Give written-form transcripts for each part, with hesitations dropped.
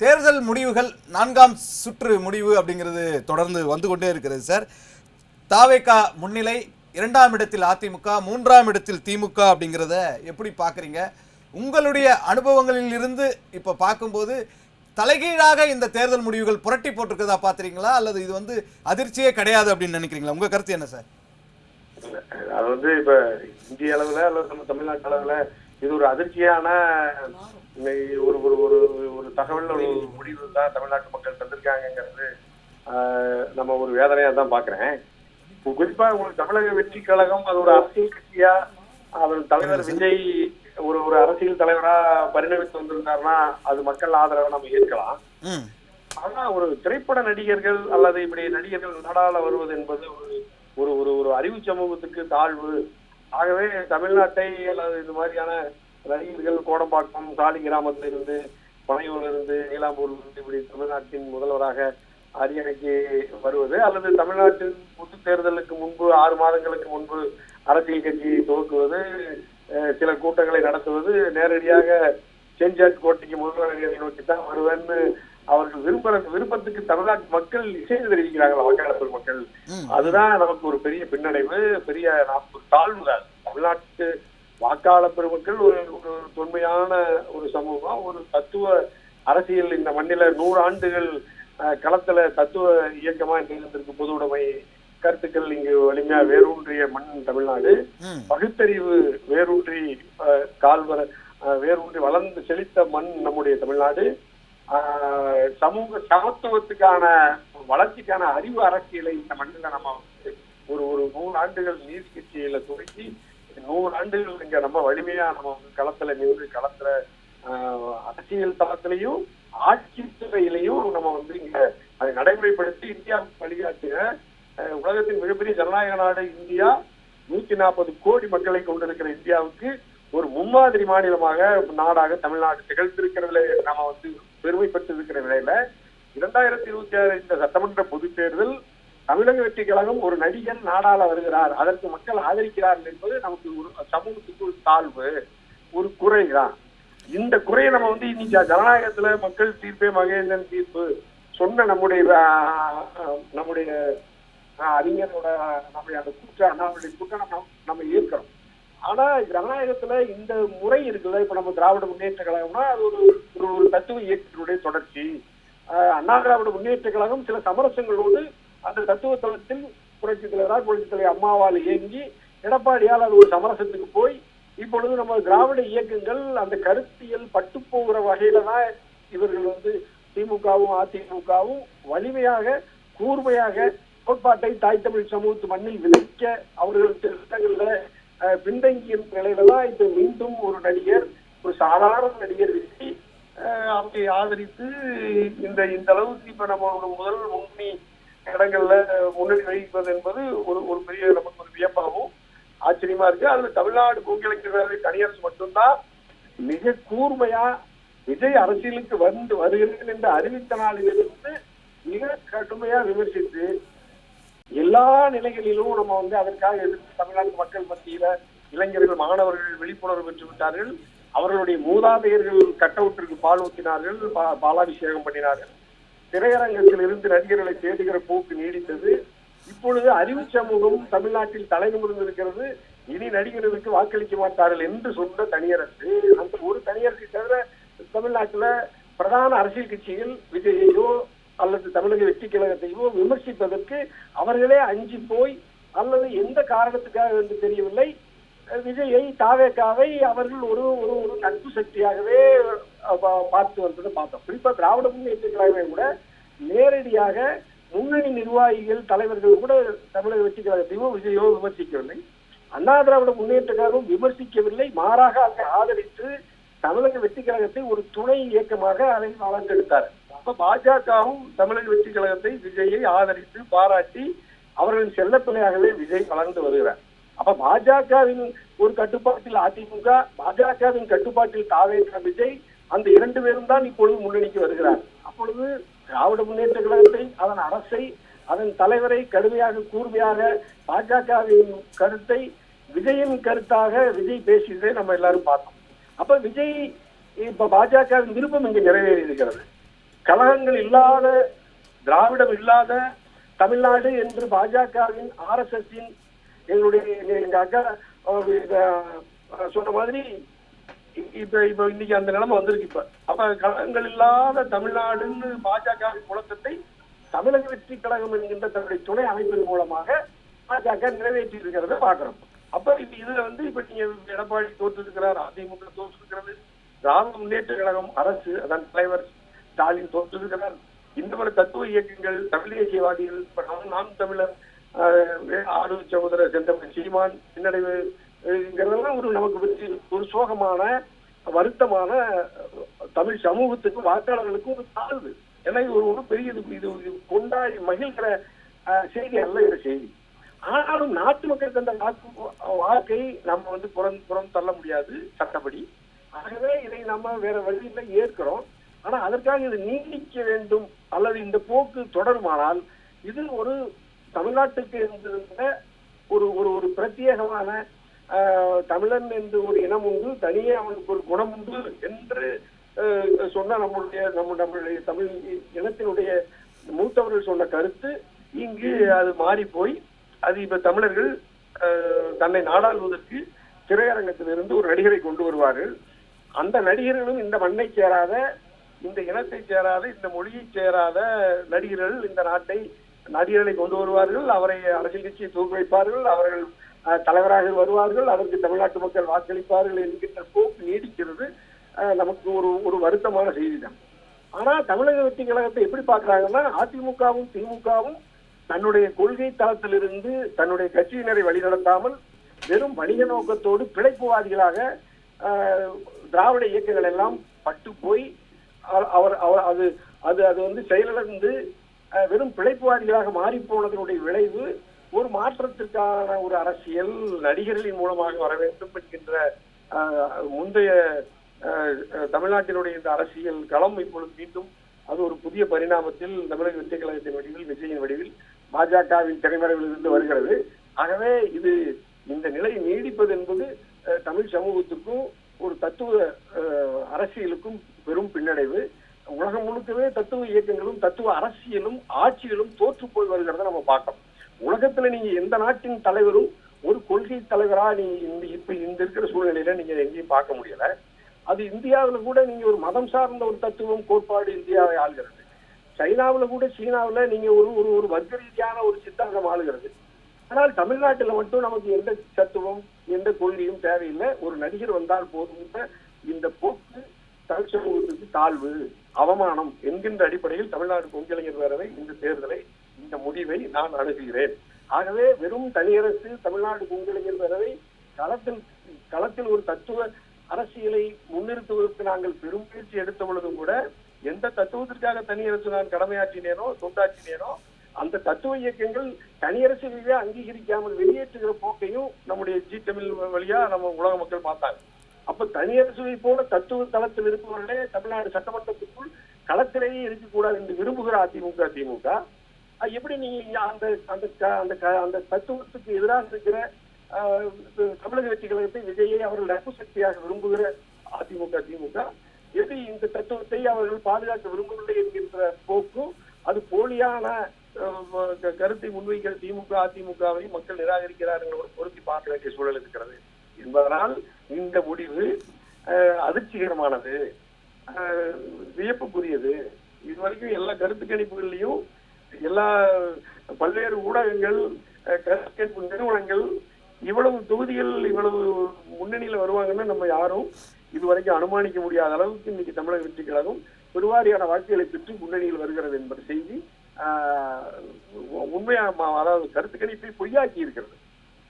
தேர்தல் முடிவுகள் 4ஆம் சுற்று முடிவு அப்படிங்கிறது தொடர்ந்து வந்து கொண்டே இருக்கிறது சார். தாவேகா முன்னிலை, 2ஆம் இடத்தில் அதிமுக, 3ஆம் இடத்தில் திமுக அப்படிங்கிறத எப்படி பார்க்குறீங்க? உங்களுடைய அனுபவங்களில் இருந்து இப்போ பார்க்கும்போது தலைகீழாக இந்த தேர்தல் முடிவுகள் புரட்டி போட்டிருக்கதா பார்த்துறீங்களா, அல்லது இது வந்து அதிர்ச்சியே கிடையாது அப்படின்னு நினைக்கிறீங்களா? உங்க கருத்து என்ன சார்? அது இப்ப இந்திய அளவுல அல்லது நம்ம தமிழ்நாட்டு அளவுல இது ஒரு அதிர்ச்சியான ஒரு ஒரு ஒரு ஒரு தகவல் ஒரு முடிவு தான் தமிழ்நாட்டு மக்கள் தந்திருக்காங்கிறது நம்ம ஒரு வேதனையா தான் பாக்குறேன். குறிப்பா உங்களுக்கு தமிழக வெற்றி கழகம் அது ஒரு அரசியல் கட்சியா அதன் தலைவர் விஜய் ஒரு ஒரு அரசியல் தலைவரா பரிணமித்து வந்திருந்தாருன்னா அது மக்கள் ஆதரவை நம்ம ஏற்கலாம். ஆனா ஒரு திரைப்பட நடிகர்கள் அல்லது இப்படி நடிகர்கள் நாடாள வருவது என்பது ஒரு ஒரு ஒரு அறிவு சமூகத்துக்கு தாழ்வு. ஆகவே தமிழ்நாட்டை அல்லது இது மாதிரியான நடிகர்கள் கோடம்பாக்கம், காலி கிராமத்தில இருந்து, பனையூர்ல இருந்து, நீலாம்பூர்ல இருந்து இப்படி தமிழ்நாட்டின் முதல்வராக அரியணைக்கு வருவது அல்லது தமிழ்நாட்டின் பொது தேர்தலுக்கு முன்பு 6 மாதங்களுக்கு முன்பு அரசியல் கட்சியை துவக்குவது, சில கூட்டங்களை நடத்துவது, நேரடியாக செஞ்சாட் கோட்டைக்கு முதல்வர் நோக்கி தான் வருவேன்னு அவர்கள் விருப்பத்துக்கு தமிழ்நாட்டு மக்கள் இசைந்து தெரிவிக்கிறார்கள். வாக்காளர் மக்கள் அதுதான் நமக்கு ஒரு பெரிய பின்னடைவு, பெரிய தாழ்வு தான். தமிழ்நாட்டு வாக்காளர் பெருமக்கள் ஒரு ஒரு தொன்மையான ஒரு சமூகம், ஒரு தத்துவ அரசியல் இந்த மண்ணில 100 ஆண்டுகள் களத்துல தத்துவ இயக்கமா இருந்திருக்கு. பொது உடைமை கருத்துக்கள் இங்கு வலிமையா வேரூன்றிய மண் தமிழ்நாடு. பகுத்தறிவு வேரூன்றி வேரூன்றி வளர்ந்து செழித்த மண் நம்முடைய தமிழ்நாடு. சமூக சமத்துவத்துக்கான வளர்ச்சிக்கான அறிவு அரசியலை இந்த மண்ணில நம்ம ஒரு ஒரு 100 ஆண்டுகள் நீர்க்கட்சியில துவக்கி 100 ஆண்டுகள் இங்க நம்ம வலிமையா நம்ம களத்துல நின்று களத்துல அரசியல் தளத்திலையும் ஆட்சி துறையிலையும் நம்ம இங்க அதை நடைமுறைப்படுத்தி இந்தியாவுக்கு வழிகாட்டுக உலகத்தின் மிகப்பெரிய ஜனநாயக நாடு இந்தியா, 140 கோடி மக்களை கொண்டிருக்கிற இந்தியாவுக்கு ஒரு முன்மாதிரி மாநிலமாக நாடாக தமிழ்நாடு திகழ்ந்திருக்கிறதுல நாம பெருமைப்பட்டு இருக்கிற நிலையில 2026 இந்த சட்டமன்ற பொது தேர்தல் தமிழக வெற்றி கழகம் ஒரு நடிகர் நாடாள வருகிறார், அதற்கு மக்கள் ஆதரிக்கிறார்கள் என்பது நமக்கு ஒரு சமூகத்துக்கு ஒரு தாழ்வு, ஒரு குறைதான். இந்த குறையை நம்ம இன்னைக்கு ஜனநாயகத்துல மக்கள் தீர்ப்பே மகேந்திரன் தீர்ப்பு சொன்ன நம்முடைய அறிஞரோட நம்முடைய அந்த அண்ணாவுடைய கூட்டம் நம்ம ஏற்கிறோம். ஆனா ஜனநாயகத்துல இந்த முறை இருக்குல்ல, இப்ப நம்ம திராவிட முன்னேற்ற கழகம்னா அது ஒரு ஒரு தத்துவ இயக்கத்தினுடைய தொடர்ச்சி. அண்ணா திராவிட முன்னேற்ற கழகம் சில சமரசங்களோடு அந்த தத்துவ தளத்தில் புரட்சி தலைவர் அம்மாவால் இயங்கி எடப்பாடியால் அது ஒரு சமரசத்துக்கு போய் இப்பொழுது நம்ம திராவிட இயக்கங்கள் அந்த கருத்தியல் பட்டு போகிற வகையில தான் இவர்கள் திமுகவும் அதிமுகவும் வலிமையாக கூர்மையாக கோட்பாட்டை தாய் தமிழ் சமூகத்து மண்ணில் விதைக்க அவர்களுக்கு திட்டங்கள்ல பின்தங்கிய நிலையில தான் இப்ப மீண்டும் ஒரு நடிகர், ஒரு சாதாரண நடிகர் விஜய் அவரை ஆதரித்து இந்த அளவுக்கு இப்ப நம்ம முதல் முன்னணி இடங்கள்ல முன்னணி வகிப்பது என்பது ஒரு பெரிய நமக்கு ஒரு வியப்பாகவும் ஆச்சரியமா இருக்கு. அதுல தமிழ்நாடு கூங்கிழக்கு தனியரசு மட்டும்தான் மிக கூர்மையா விஜய் அரசியலுக்கு வருகிறேன் என்று அறிவித்த நாளிலிருந்து மிக கடுமையா விமர்சித்து எல்லா நிலைகளிலும் நம்ம அதற்காக எதிர்த்து தமிழ்நாட்டு மக்கள் மத்தியில இளைஞர்கள், மாணவர்கள் விழிப்புணர்வு பெற்று விட்டார்கள். அவர்களுடைய மூதாதையர்கள் கட்டவுட்டிற்கு பால் ஊற்றினார்கள், பாலாபிஷேகம் பண்ணினார்கள். திரையரங்கத்தில் இருந்து நடிகர்களை தேடுகிற போக்கு நீடித்தது. இப்பொழுது அறிவு சமூகம் தமிழ்நாட்டில் தலை நிமிர்ந்திருக்கிறது. இனி நடிகர்களுக்கு வாக்களிக்க மாட்டார்கள் என்று சொன்ன தனியரசு, அந்த ஒரு தனியரசை தவிர தமிழ்நாட்டுல பிரதான அரசியல் கட்சிகள் விஜயையோ அல்லது தமிழக வெற்றி கழகத்தையோ விமர்சிப்பதற்கு அவர்களே அஞ்சி போய் அல்லது எந்த காரணத்துக்காக என்று தெரியவில்லை விஜயை தாவேகாவை அவர்கள் ஒரு ஒரு நட்பு சக்தியாகவே பார்த்து வந்ததை பார்த்தோம். குறிப்பா திராவிட முன்னேற்ற கழகமே கூட நேரடியாக முன்னணி நிர்வாகிகள் தலைவர்கள் கூட தமிழக வெற்றி கழகத்தையோ விஜயோ விமர்சிக்கவில்லை. அண்ணா திராவிட முன்னேற்ற கழகம் விமர்சிக்கவில்லை, மாறாக அதை ஆதரித்து தமிழக வெற்றி கழகத்தை ஒரு துணை இயக்கமாக அதை வளர்த்தெடுத்தார். அப்ப பாஜகவும் தமிழக வெற்றி கழகத்தை விஜயை ஆதரித்து பாராட்டி அவர்களின் செல்லப்பிள்ளையாகவே விஜய் வளர்ந்து வருகிறார். அப்ப பாஜகவின் ஒரு கட்டுப்பாட்டில் அதிமுக, பாஜகவின் கட்டுப்பாட்டில் தாவேகா விஜய், அந்த 2 பேரும் தான் இப்பொழுது முன்னணிக்கு வருகிறார். அப்பொழுது திராவிட முன்னேற்ற கழகத்தை, அதன் அரசை, அதன் தலைவரை கடுமையாக கூர்மையாக பாஜகவின் கருத்தை விஜயின் கருத்தாக விஜய் பேசியதை நம்ம எல்லாரும் பார்த்தோம். அப்ப விஜய் இப்ப பாஜகவின் விருப்பம் இங்கு நிறைவேறி இருக்கிறது. கழகங்கள் இல்லாத, திராவிடம் இல்லாத தமிழ்நாடு என்று பாஜகவின் RSSின் எங்க அக்கா சொன்ன மாதிரி இப்ப இன்னைக்கு அந்த நிலைமை வந்திருக்கு. இப்ப அப்ப கழகங்கள் இல்லாத தமிழ்நாடுன்னு பாஜகவின் முழக்கத்தை தமிழக வெற்றி கழகம் என்கின்ற தன்னுடைய துணை அமைப்பின் மூலமாக பாஜக நிறைவேற்றி இருக்கிறத பாக்குறோம். அப்ப இதுல இப்ப நீங்க எடப்பாடி தோற்றிருக்கிறார், அதிமுக தோற்றிருக்கிறது, திராவிட முன்னேற்ற கழகம் அரசு அதன் தலைவர் ஸ்டாலின் தோற்றிருக்கிறார். இந்த மாதிரி தத்துவ இயக்கங்கள், தமிழ் தேசியவாதிகள், இப்ப நாம் தமிழர், ஆளுநர் சகோதரர் செந்தமிழ் சீமான் பின்னடைவுங்கிறதெல்லாம் நமக்கு ஒரு சோகமான, வருத்தமான தமிழ் சமூகத்துக்கும் வாக்காளர்களுக்கும் ஒரு தாழ்வு. ஏன்னா இது ஒரு பெரிய இது கொண்டாடி மகிழ்கிற செய்தி அல்ல இந்த செய்தி. ஆனாலும் நாட்டு மக்களுக்கு அந்த வாக்கை நம்ம புறம் தள்ள முடியாது சட்டப்படி. ஆகவே இதை நம்ம வேற வழியில ஏற்கிறோம். ஆனா அதற்காக இது நீடிக்க வேண்டும் அல்லது இந்த போக்கு தொடருமானால் இது ஒரு தமிழ்நாட்டுக்கு இருந்திருந்த ஒரு ஒரு பிரத்யேகமான தமிழன் என்று ஒரு இனம் உண்டு, தனியே அவனுக்கு ஒரு குணம் உண்டு என்று சொன்ன நம்முடைய தமிழ் இனத்தினுடைய மூத்தவர்கள் சொன்ன கருத்து இங்கு அது மாறி போய் அது இப்ப தமிழர்கள் தன்னை நாடாளுவதற்கு திரையரங்கத்திலிருந்து ஒரு நடிகரை கொண்டு வருவார்கள். அந்த நடிகர்களும் இந்த மண்ணை சேராத, இந்த இனத்தை சேராத, இந்த மொழியை சேராத நடிகர்கள் இந்த நடிகர்களை கொண்டு வருவார்கள். அவரை அரசியல் கட்சியை தூக்கி வைப்பார்கள், அவர்கள் தலைவராக வருவார்கள், அதற்கு தமிழ்நாட்டு மக்கள் வாக்களிப்பார்கள் என்கின்ற போக்கு நீடிக்கிறது. நமக்கு ஒரு வருத்தமான செய்தி தான். ஆனா தமிழக வெற்றி கழகத்தை எப்படி பாக்குறாங்கன்னா, அதிமுகவும் திமுகவும் தன்னுடைய கொள்கை தளத்திலிருந்து தன்னுடைய கட்சியினரை வழிநடத்தாமல் வெறும் வணிக நோக்கத்தோடு பிழைப்புவாதிகளாக திராவிட இயக்கங்கள் எல்லாம் பட்டு போய் அது செயலிழந்து வெறும் பிழைப்புவாதிகளாக மாறி போனதனுடைய விளைவு ஒரு மாற்றத்திற்கான ஒரு அரசியல் நடிகர்களின் மூலமாக வர வேண்டும் என்கின்ற முந்தைய தமிழ்நாட்டினுடைய இந்த அரசியல் களம் இப்பொழுது மீண்டும் அது ஒரு புதிய பரிணாமத்தில் தமிழக வெற்றி கழகத்தின் வடிவில், விஜயின் வடிவில், பாஜகவின் திரைமறைவில் இருந்து வருகிறது. ஆகவே இந்த நிலை நீடிப்பது என்பது தமிழ் சமூகத்துக்கும் ஒரு தத்துவ அரசியலுக்கும் பெரும் பின்னடைவு. உலகம் முழுக்கவே தத்துவ இயக்கங்களும் தத்துவ அரசியலும் ஆட்சிகளும் தோற்று போய் வருகிறத நம்ம பார்க்கணும். உலகத்துல நீங்க எந்த நாட்டின் தலைவரும் ஒரு கொள்கை தலைவரா இப்ப இந்த இருக்கிற சூழ்நிலையில நீங்க எங்கேயும் பார்க்க முடியல. அது இந்தியாவில கூட நீங்க ஒரு மதம் சார்ந்த ஒரு தத்துவம் கோட்பாடு இந்தியாவை ஆளுகிறது. சைனாவில கூட, சீனாவில நீங்க ஒரு வர்க்க ரீதியான ஒரு சித்தாந்தம் ஆளுகிறது. ஆனால் தமிழ்நாட்டில் மட்டும் நமக்கு எந்த தத்துவம், எந்த கொள்கையும் தேவையில்லை. ஒரு நடிகர் வந்தால் போதும், இந்த போக்கு தமிழ் சமூகத்துக்கு தாழ்வு, அவமானம் என்கின்ற அடிப்படையில் தமிழ்நாடு கொங்கிளைஞர் பேரவை இந்த தேர்தலை, இந்த முடிவை நான் அணுகுகிறேன். ஆகவே வெறும் தனியரசு தமிழ்நாடு கொங்கிளைஞர் பேரவை களத்தில் ஒரு தத்துவ அரசியலை முன்னிறுத்துவதற்கு நாங்கள் பெரும் முயற்சி எடுத்த பொழுதும் கூட எந்த தத்துவத்திற்காக தனியரசு நான் கடமையாற்றினேனோ, தொண்டாற்றினேனோ, அந்த தத்துவ இயக்கங்கள் தனியரசுகளையே அங்கீகரிக்காமல் வெளியேற்றுகிற போக்கையும் நம்முடைய ஜி தமிழ் வழியா நம்ம உலக மக்கள் பார்த்தாங்க. அப்ப தனியரசுவை போல தத்துவ தளத்தில் இருப்பவர்களே தமிழ்நாடு சட்டமன்றத்திற்குள் களத்திலேயே இருக்கக்கூடாது என்று விரும்புகிற அதிமுக திமுக எப்படி நீங்க அந்த தத்துவத்துக்கு எதிராக இருக்கிற தமிழக வெற்றி கழகத்தை, விஜயை அவர்கள் நட்பு சக்தியாக விரும்புகிற அதிமுக திமுக எப்படி இந்த தத்துவத்தை அவர்கள் பாதுகாக்க விரும்பவில்லை என்கின்ற போக்கும் அது போலியான கருத்தை முன்வைக்கிற திமுக அதிமுகவை மக்கள் நிராகரிக்கிறார்கள் பொருத்தி பார்க்க வேண்டிய சூழல் இருக்கிறது என்பதனால் இந்த முடிவு அதிர்ச்சிகரமானது, வியப்புக்குரியது. இதுவரைக்கும் எல்லா கருத்து கணிப்புகள்லையும் எல்லா பல்வேறு ஊடகங்கள், கருத்து கணிப்பு நிறுவனங்கள் இவ்வளவு தொகுதிகள் இவ்வளவு முன்னணியில வருவாங்கன்னு நம்ம யாரும் இதுவரைக்கும் அனுமானிக்க முடியாத அளவுக்கு இன்னைக்கு தமிழக வெற்றி கழகம் பெருவாரியான வாக்குகளை பெற்று முன்னணியில் வருகிறது என்பது செய்தி உண்மையா, அதாவது கருத்து கணிப்பை பொய்யாக்கி இருக்கிறது.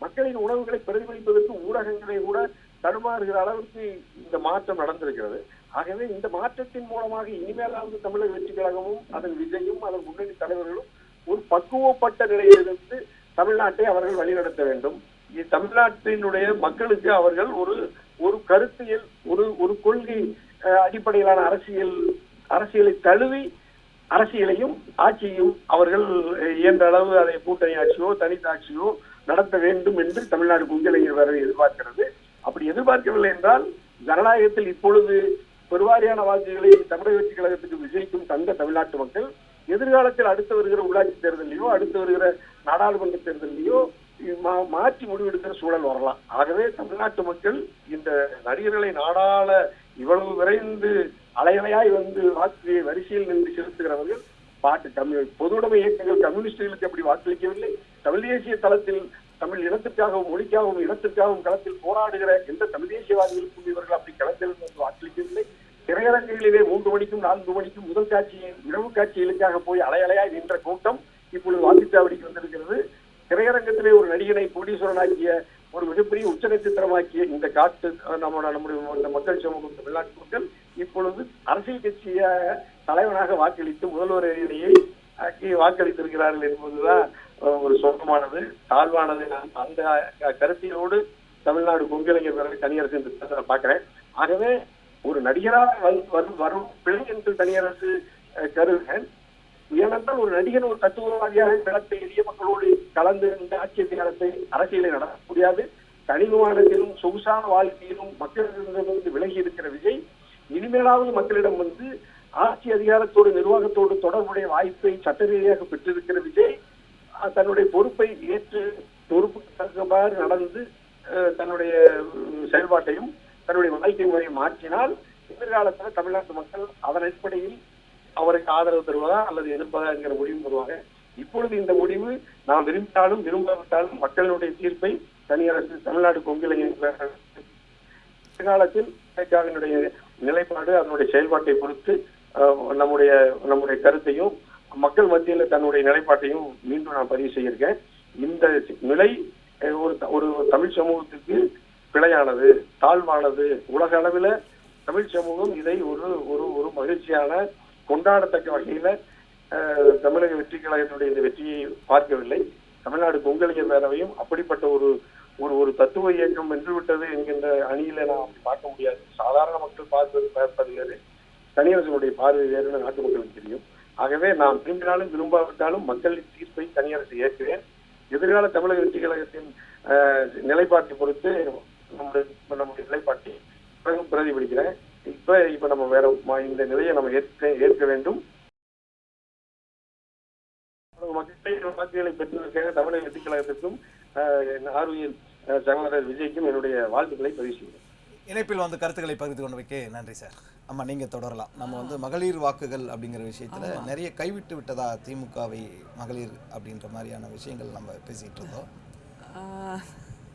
மக்களின் உணவுகளை பிரதிபலிப்பதற்கு ஊடகங்களை கூட தடுமாறுகிற அளவுக்கு இந்த மாற்றம் நடந்திருக்கிறது. ஆகவே இந்த மாற்றத்தின் மூலமாக இனிமேலாவது தமிழக வெற்றி கழகமும் அதன் விஜயும் அதன் முன்னணி தலைவர்களும் ஒரு பக்குவப்பட்ட நிலையிலிருந்து தமிழ்நாட்டை அவர்கள் வழிநடத்த வேண்டும். தமிழ்நாட்டினுடைய மக்களுக்கு அவர்கள் ஒரு கருத்தியல், ஒரு கொள்கை அடிப்படையிலான அரசியலை தழுவி அரசியலையும் ஆட்சியையும் அவர்கள் இயன்ற அளவு அதை கூட்டணி ஆட்சியோ தனித்தாட்சியோ நடத்த வேண்டும் என்று தமிழ்நாடு கொங்கிளைஞர் பேரவை எதிர்பார்க்கிறது. அப்படி எதிர்பார்க்கவில்லை என்றால் ஜனநாயகத்தில் இப்பொழுது பெருவாரியான வாக்குகளை தமிழக வெற்றி கழகத்துக்கு விஜய்க்கும் தந்த தமிழ்நாட்டு மக்கள் எதிர்காலத்தில் அடுத்து வருகிற உள்ளாட்சி தேர்தலையோ அடுத்து வருகிற நாடாளுமன்ற தேர்தலையோ மாற்றி முடிவெடுக்கிற சூழல் வரலாம். ஆகவே தமிழ்நாட்டு மக்கள் இந்த நடிகர்களை நாடாள இவ்வளவு விரைந்து அலையலையாய் வந்து வாக்கு வரிசையில் நின்று செலுத்துகிறவர்கள் பொதுவுடைமை இயக்கங்கள் கம்யூனிஸ்டுகளுக்கு அப்படி வாக்களிக்கவில்லை. தமிழ் தேசிய தளத்தில் தமிழ் இனத்திற்காகவும் மொழிக்காகவும் இனத்திற்காகவும் களத்தில் போராடுகிற எந்த தமிழ் தேசியவாதிகளுக்கும் இவர்கள் அப்படி களத்தில் வந்து வாக்களிக்கவில்லை. திரையரங்குகளிலே 3 மணிக்கும் 4 மணிக்கும் முதல் காட்சியின் இரவு காட்சிகளுக்காக போய் அலையலையாய் நின்ற கூட்டம் இப்பொழுது வாக்குச்சாவடிக்கு வந்திருக்கிறது. திரையரங்கத்திலே ஒரு நடிகனை கோடீஸ்வரனாக்கிய ஒரு மிகப்பெரிய உச்ச நட்சத்திரமாக்கிய இந்த காட்டு நம்முடைய மக்கள் சமூகம் தமிழ்நாட்டு மக்கள் இப்பொழுது அரசியல் கட்சிய தலைவனாக வாக்களித்து முதல்வர் இடையே வாக்களித்திருக்கிறார்கள் என்பதுதான் ஒரு சொந்தமானது தாழ்வானது. அந்த கருத்தியோடு தமிழ்நாடு கொங்கிளைஞர் பிறகு தனியரசு என்று பார்க்கிறேன். ஆகவே ஒரு நடிகராக வரும் பிழை என்று தனியரசு கருதுகிறேன். ஏனென்றால் ஒரு நடிகன் ஒரு தத்துவவாதியாக களத்தை எளிய மக்களோடு கலந்து இந்த ஆட்சி அதிகாரத்தை அரசியலை நடத்த முடியாது. தனிமானத்திலும் சொகுசான வாழ்க்கையிலும் மக்களிடமிருந்து விலகி இருக்கிற விஜய் இனிமேலாவது மக்களிடம் வந்து ஆட்சி அதிகாரத்தோடு நிர்வாகத்தோடு தொடர்புடைய வாய்ப்பை சட்ட ரீதியாக பெற்றிருக்கிற விஜய் தன்னுடைய பொறுப்பை ஏற்று பொறுப்புக்கு தக்கவாறு நடந்து தன்னுடைய செயல்பாட்டையும் தன்னுடைய வாழ்க்கை முறையை மாற்றினால் எதிர்காலத்தில் தமிழ்நாட்டு மக்கள் அதன் அடிப்படையில் அவருக்கு ஆதரவு தருவதா அல்லது எதிர்ப்பதா என்கிற முடிவு வருவாங்க. இப்பொழுது இந்த முடிவு நாம் விரும்பினாலும் விரும்பாவிட்டாலும் மக்களுடைய தீர்ப்பை தனியரசு தமிழ்நாடு கொங்கிளைஞர் எதிர்காலத்தில் நிலைப்பாடு அதனுடைய செயல்பாட்டை பொறுத்து நம்முடைய கருத்தையும் மக்கள் மத்தியில் தன்னுடைய நிலைப்பாட்டையும் மீண்டும் நான் பதிவு செய்யிருக்கேன். இந்த நிலை ஒரு தமிழ் சமூகத்துக்கு பிழையானது, தாழ்வானது. உலக அளவில் தமிழ் சமூகம் இதை ஒரு மகிழ்ச்சியான கொண்டாடத்தக்க வகையில தமிழக வெற்றி கழகத்தினுடைய இந்த வெற்றியை பார்க்கவில்லை. தமிழ்நாடு கொங்கலைஞர் பேரவையும் அப்படிப்பட்ட ஒரு தத்துவ இயக்கம் வென்றுவிட்டது என்கின்ற அணியில நாம் பார்க்க முடியாது. சாதாரண மக்கள் பார்ப்பது வேறு, தனியரசனுடைய பார்வை வேறுன்னு நாட்டு மக்களுக்கு தெரியும். ஆகவே நாம் விரும்பினாலும் விரும்பாவிட்டாலும் மக்களின் தீர்ப்பை தனியரசு ஏற்கிறேன். எதிர்கால தமிழக வெற்றி கழகத்தின் நிலைப்பாட்டை பொறுத்து நம்முடைய நிலைப்பாட்டை பிரதிபலிக்கிறேன். இப்ப நம்ம வேற இந்த நிலையை நம்ம ஏற்க வேண்டும். வாக்குகளை பெற்றிருக்க தமிழக வெற்றி கழகத்திற்கும் ஆர்வியல் சகோதரர் விஜய்க்கும் என்னுடைய வாழ்த்துக்களை பதிவு செய்கிறேன். இணைப்பில் வந்து கருத்துக்களை பகிர்ந்து கொண்டு வைக்க நன்றி சார். ஆமா, நீங்க தொடரலாம். நம்ம வந்து மகளிர் வாக்குகள் அப்படிங்கிற விஷயத்துல நிறைய கைவிட்டு விட்டதா திமுகவை மகளிர் அப்படின்ற மாதிரியான விஷயங்கள் நம்ம பேசிட்டு இருந்தோம்.